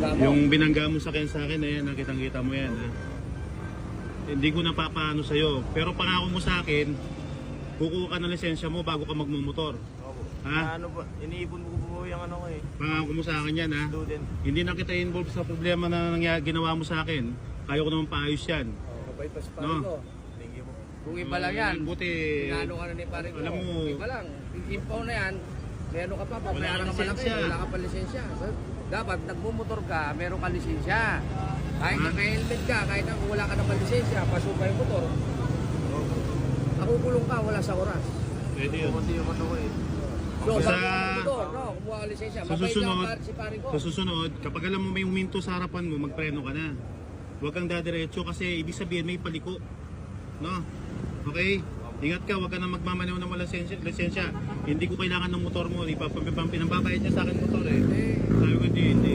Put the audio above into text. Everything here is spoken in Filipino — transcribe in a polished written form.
Yung binangga mo sa akin, ayan, nakitang-kita mo yan. Ha? Hindi ko napapaano sa'yo. Pero pangako mo sa akin, kukuha ka ng lisensya mo bago ka magmumotor. Ha? Ano ba? Iniipon ko po yung ano ko eh. Pangako mo sa akin yan, ha? Student. Hindi na kita involved sa problema na ginawa mo sa akin. Kaya ko naman paayos yan. Mabait pa si pare No. ko. Thank you po. Kung iba lang yan, Buti, pinano ka na ni pare ko. alam mo, Iba lang. Yung info na yan, meron ka pa, Wala babayaran kang ka malaki, lisensya. wala ka pa lisensya. So, dapat nagmumotor ka, meron ka lisensya. Kahit naka-helmet ka, kahit na wala ka naman lisensya, pasuka yung motor. Nakukulong ka, wala sa oras. pwede yun. Kasi yung ano ko eh. So, Sa- bago ka motor, no, kumuha ka lisensya. Sa Mabait susunod, lang si pare ko. sa susunod, kapag alam mo may huminto sa harapan mo, magpreno ka na. Huwag kang dadiretso kasi ibig sabihin may paliko. No? Okay? Ingat ka, huwag ka na magmamaneho ng walang lisensya. Hindi ko kailangan ng motor mo. Pinambabayad niya sa akin motor eh. Sabi ko, hindi.